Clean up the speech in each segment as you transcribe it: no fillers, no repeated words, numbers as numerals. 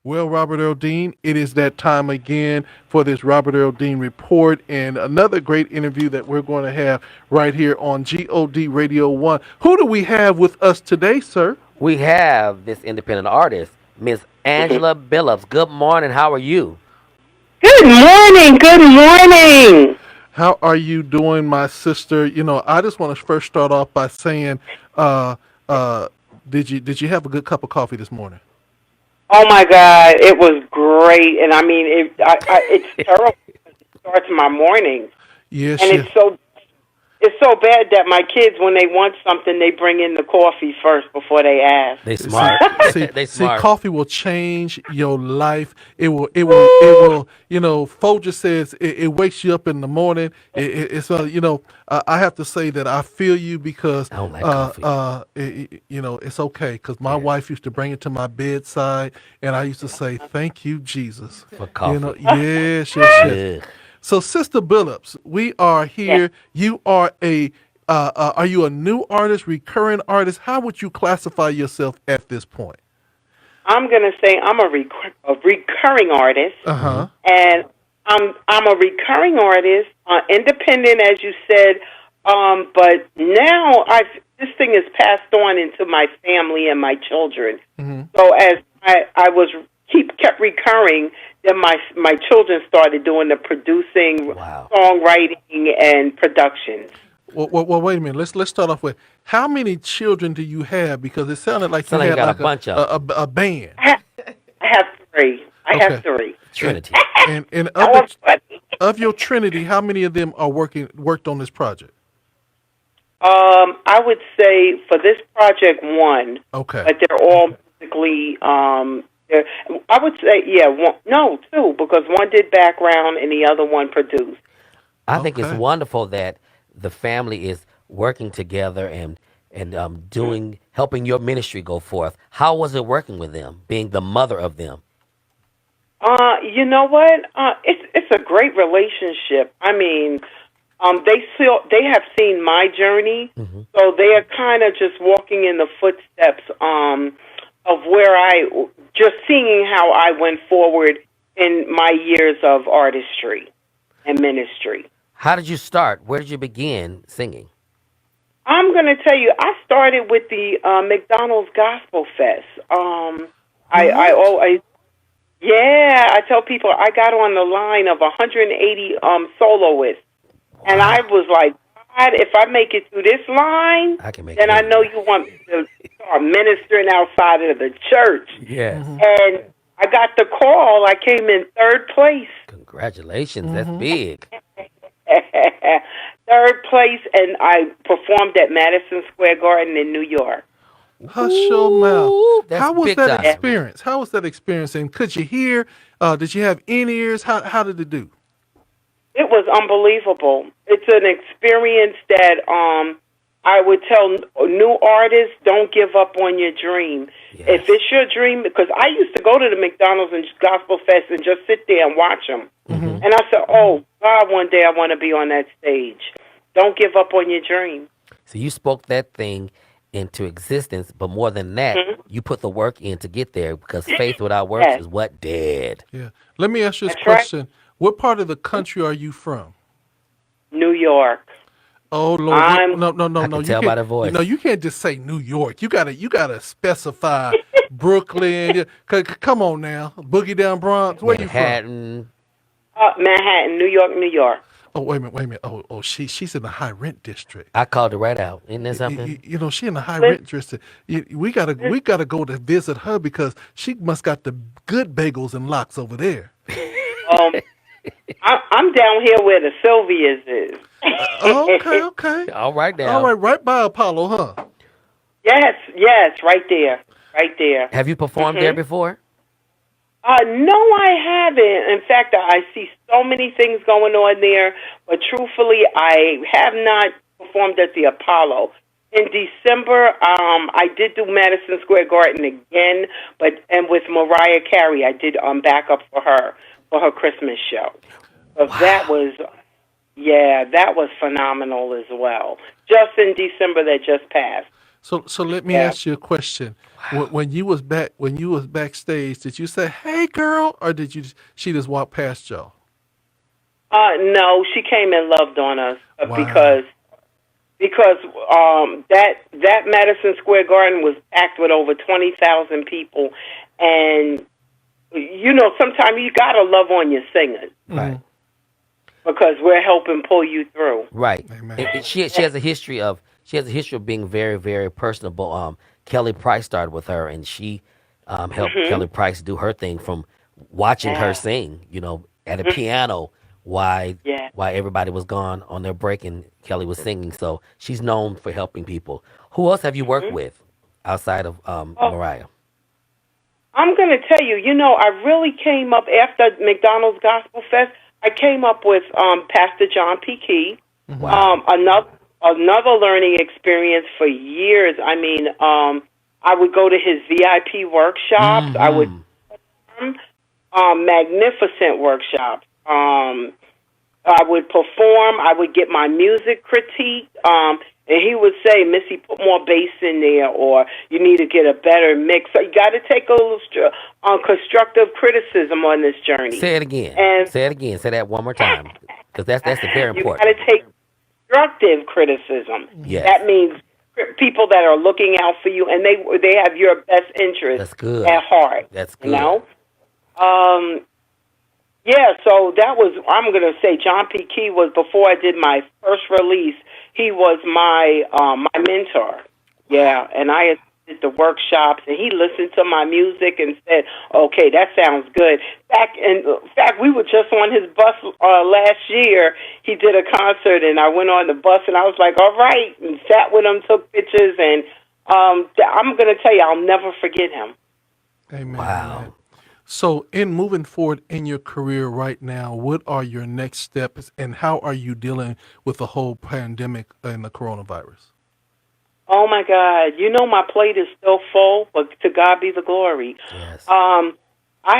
Well, Robert Earl Dean, it is that time again for this Robert Earl Dean report and another great interview that we're going to have right here on GOD Radio 1. Who do we have with us today, sir? We have this independent artist, Miss Angela Billups. Good morning. How are you? Good morning. Good morning. How are you doing, my sister? I just want to first start off by saying, uh, uh, did you have a good cup of coffee this morning? Oh my God, it was great, and I mean, it's terrible. It starts my morning, Yes, and yes. it's so bad that my kids, when they want something, they bring in the coffee first before they ask. They See, smart. see, They see, smart. coffee will change your life. It will. Folger says it wakes you up in the morning. I have to say that I feel you because, I don't like coffee. it's okay because my Yeah, wife used to bring it to my bedside, and I used to say, "Thank you, Jesus." for coffee. Yes, yes, yes. Ugh. So, Sister Billups, we are Yeah, here. You are you a new artist, recurring artist? How would you classify yourself at this point? I'm gonna say I'm a recurring artist, Uh Hmm. huh. and I'm a recurring artist, independent, as you said. But now this thing is passed on into my family and my children. Hmm. So as I was kept recurring, then my children started doing the producing, Wow. songwriting, and productions. Well, wait a minute. Let's start off with how many children do you have? Because it sounded like you Sound like you had got a like bunch of them. a band. I have three. I have Okay. three. And Trinity. and That was funny. of your Trinity, how many of them are worked on this project? I would say for this project one, Okay. but they're all musically. I would say one, no, two, because one did background and the other one produced. I think it's Okay. wonderful that the family is working together and doing helping your ministry go forth. How was it working with them, being the mother of them? You know what? It's a great relationship. I mean, they have seen my journey, Hmm. so they are kind of just walking in the footsteps of where I just seeing how I went forward in my years of artistry and ministry. How did you start? Where did you begin singing? I'm going to tell you, I started with the McDonald's Gospel Fest. I What? always, yeah, I tell people I got on the line of 180 soloists, and I Wow. was like, God, if I make it through this line, I can make then it I in know there. you want me to start ministering outside of the church. Yes. Hmm. And I got the call. I came in third place. Congratulations. That's Hmm. big. Third place, and I performed at Madison Square Garden in New York. Hush your mouth. Ooh, that's How was big that Yeah. time. experience? How was that experience? And could you hear? Did you have in ears? How did it do? It was unbelievable. It's an experience that I would tell new artists, don't give up on your dream. If Yes. it's your dream, because I used to go to the McDonald's and Gospel Fest and just sit there and watch them. Hmm. And I said, oh, God, one day I want to be on that stage. Don't give up on your dream. So you spoke that thing into existence, but more than that, Hmm. you put the work in to get there because faith without works Yes, is what? Dead. Yeah. Let me ask you this that's right. question. What part of the country are you from? New York. Oh Lord, no, I'm no, no, no, I no. can You tell by can't. the No, voice. you can't just say New York. You gotta specify Brooklyn. Come on now, Boogie Down Bronx. Where you from? Manhattan. Manhattan, New York, New York. Oh, wait a minute, wait a minute. Oh, she's in the high rent district. I called it right out. Isn't that something? She in the high Listen, rent district. We gotta go to visit her because she must got the good bagels and lox over there. um, I'm down here where the Sylvias is. Okay, okay. All right All now. right, right by Apollo, huh? Yes, yes, right there, right there. Have you performed there Hmm. before? No, I haven't. In fact, I see so many things going on there, but truthfully, I have not performed at the Apollo. In December, I did do Madison Square Garden again, and with Mariah Carey, I did backup for her Christmas show. So that Wow. was, yeah, that was phenomenal as well. Just in December that just passed. So let me Yeah. ask you a question. When you was backstage, did you say, "Hey, girl," or did she just walk past y'all? No, she came and loved on us Wow. because that Madison Square Garden was packed with over 20,000 people, and sometimes you gotta love on your singers Right. because we're helping pull you through. Right. Amen. She has a history of being very, very personable. Kelly Price started with her, and she helped Mhm. Kelly Price do her thing from watching her Yeah. sing. At a Mhm. piano while Yeah. everybody was gone on their break, and Kelly was singing. So she's known for helping people. Who else have you worked Mhm. with outside of Oh, Mariah? I'm gonna tell you. I really came up after McDonald's Gospel Fest. I came up with Pastor John P. Key. Wow. Another learning experience for years. I mean, I would go to his VIP workshops. I would Mm-hmm. magnificent workshops. I would perform. I would get my music critiqued. And he would say, "Missy, put more bass in there, or you need to get a better mix." So you got to take a little constructive criticism on this journey, Say it again. and Say it again. Say that one more time, because that's very you got to important. take constructive criticism. Yes. That means people that are looking out for you, and they have your best interest That's good. at heart. That's You good. know. Um, yeah, so that was, I'm going to say, John P. Key was, before I did my first release, he was my mentor. Yeah, and I did the workshops, and he listened to my music and said, "Okay, that sounds good." In fact, we were just on his bus last year. He did a concert, and I went on the bus, and I was like, "All right," and sat with him, took pictures, and I'm going to tell you, I'll never forget him. Amen. Amen. Wow. So, in moving forward in your career right now, what are your next steps, and how are you dealing with the whole pandemic and the coronavirus? Oh my God! My plate is still full, but to God be the glory. Yes. I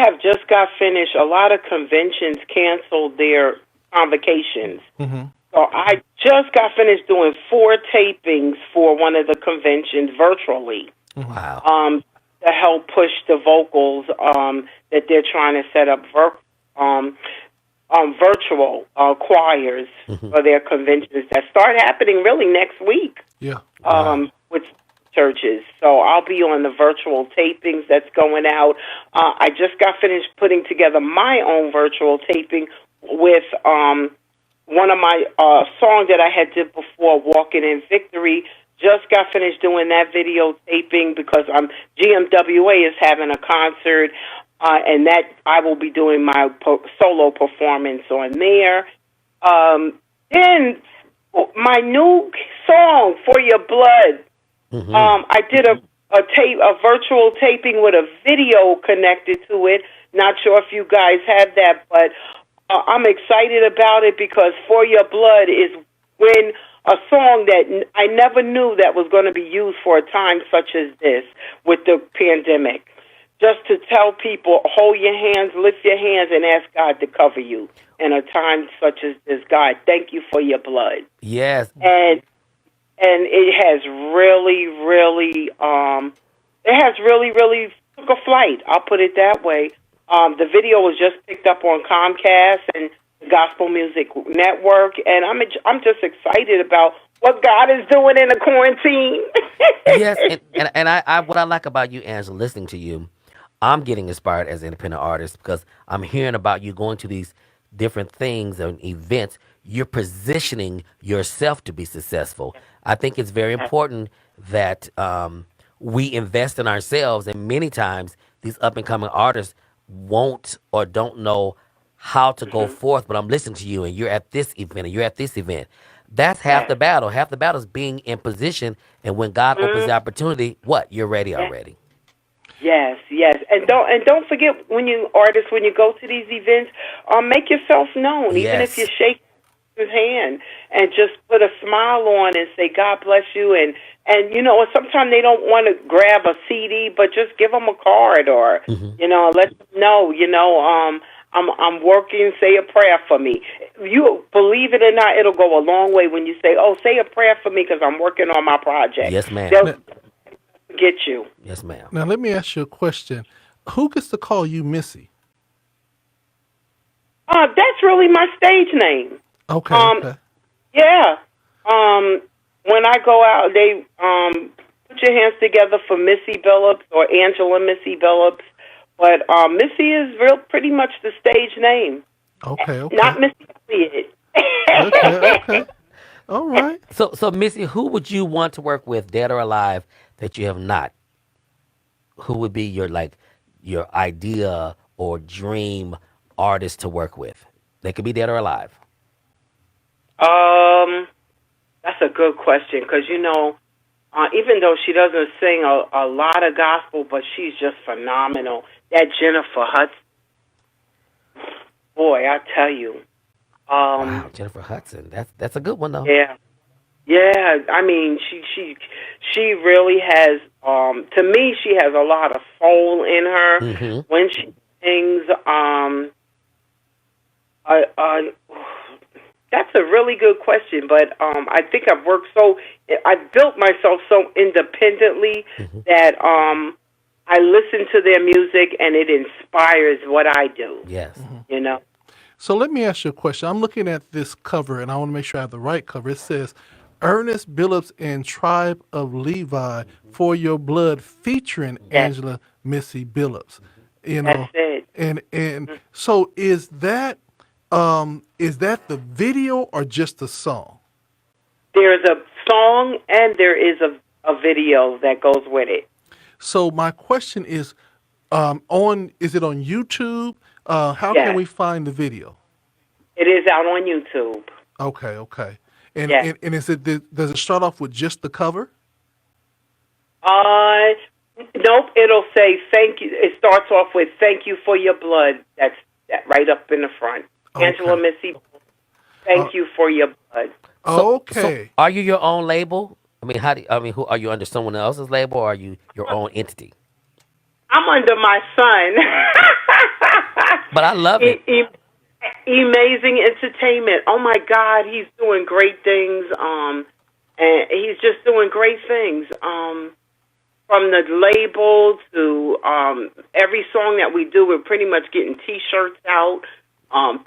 have just got finished. A lot of conventions canceled their convocations, Hmm. so I just got finished doing 4 tapings for one of the conventions virtually, Wow. to help push the vocals that they're trying to set up um, virtual choirs Hmm. for their conventions that start happening really next week. Yeah. Wow. With churches. So I'll be on the virtual tapings that's going out. I just got finished putting together my own virtual taping with one of my songs that I had did before, Walking in Victory. Just got finished doing that video taping because GMWA is having a concert, and that I will be doing my solo performance on there. Then my new song, For Your Blood. Hmm. I did a virtual taping with a video connected to it. Not sure if you guys have that, but I'm excited about it because For Your Blood is when a song that I never knew that was going to be used for a time such as this with the pandemic. Just to tell people, hold your hands, lift your hands, and ask God to cover you in a time such as this. God, thank you for your blood. Yes. And it has really took a flight. I'll put it that way. The video was just picked up on Comcast and the Gospel Music Network, and I'm just excited about what God is doing in the quarantine. Yes. And I what I like about you, Angela, listening to you, I'm getting inspired as an independent artist because I'm hearing about you going to these different things and events. You're positioning yourself to be successful. I think it's very important that we invest in ourselves. And many times, these up and coming artists won't or don't know how to go Mhm. forth. But I'm listening to you, and you're at this event, and you're at this event. That's half Yes. the battle. Half the battle is being in position. And when God opens the Mhm. opportunity, what? You're ready Yes. already. Yes, and don't forget when you go to these events, make yourself known, even if you Yes. shake his hand and just put a smile on and say God bless you, and sometimes they don't want to grab a CD, but just give them a card or Hmm. let them know. I'm working. Say a prayer for me. You believe it or not, it'll go a long way when you say, "Oh, say a prayer for me because I'm working on my project." Yes, ma'am. They'll get you. Yes, ma'am. Now, let me ask you a question. Who gets to call you Missy? That's really my stage name. Okay. Okay. Yeah. When I go out, they put your hands together for Missy Billups or Angela Missy Billups. But Missy is pretty much the stage name. Okay. Okay. Not Missy Elliott. Okay. Okay. All right. So Missy, who would you want to work with, dead or alive, that you have not? Who would be your idea or dream artist to work with? They could be dead or alive. That's a good question because, even though she doesn't sing a lot of gospel, but she's just phenomenal. That Jennifer Hudson, boy, I tell you. Wow, Jennifer Hudson. That's a good one though. Yeah. Yeah, I mean, she really has. To me, she has a lot of soul in her when she sings. That's a really good question, but I think I've built myself so independently that I listen to their music and it inspires what I do. Yes. So let me ask you a question. I'm looking at this cover, and I want to make sure I have the right cover. It says, Ernest Billups and Tribe of Levi, For Your Blood, featuring Angela Missy Billups. That's it. And so is that the video or just the song? There's a song and there is a video that goes with it. So my question is, is it on YouTube? How can we find the video? It is out on YouTube. Okay, okay. And does it start off with just the cover? Nope. It'll say thank you. It starts off with "Thank you for your blood." That's right up in the front. Okay. Angela Missy, thank you for your blood. Okay. So are you your own label? I mean, who are you under someone else's label, or are you your own entity? I'm under my son. But I love it. Amazing Entertainment. Oh my God, he's doing great things. And he's just doing great things. From the label to every song that we do, we're pretty much getting T-shirts out,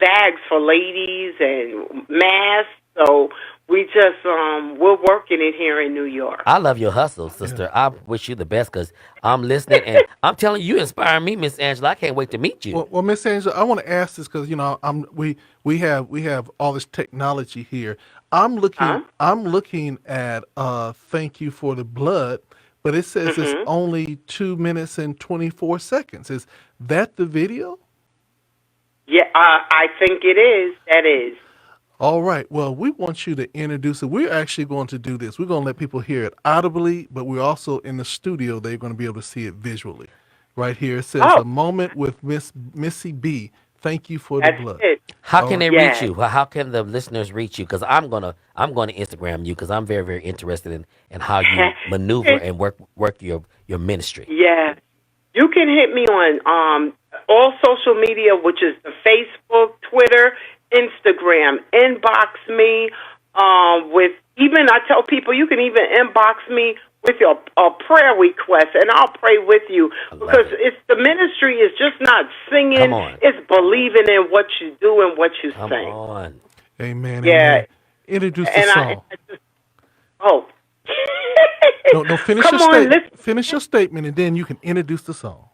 bags for ladies, and masks. So we just we're working it here in New York. I love your hustle, sister. I wish you the best because I'm listening and I'm telling you, inspire me, Miss Angela. I can't wait to meet you. Well, Miss Angela, I want to ask this because we have all this technology here. I'm looking at "Thank You for the Blood," but it says it's only 2 minutes and 24 seconds. Is that the video? Yeah, I think it is. That is. All right. Well, we want you to introduce it. We're actually going to do this. We're going to let people hear it audibly, but we're also in the studio. They're going to be able to see it visually. Right here, it says "A Moment with Missy B. Thank you for the blood." It. How can they reach you? How can the listeners reach you? Because I'm gonna Instagram you because I'm very, very interested in how you maneuver and work your ministry. Yeah, you can hit me on all social media, which is the Facebook, Twitter, Instagram. Inbox me I tell people you can even inbox me with your prayer request, and I'll pray with you because the ministry is just not singing; it's believing in what you do and what you Come sing. on. Amen. Yeah. Amen. Introduce the song. No. Finish your statement, and then you can introduce the song.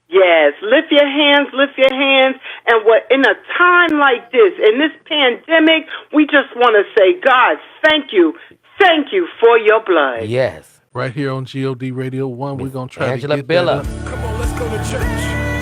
Yes, lift your hands, and in a time like this, in this pandemic, we just want to say, God, thank you for your blood. Yes. Right here on GOD Radio 1, we're going to try Angela to get that up. Billups. Come on, let's go to church.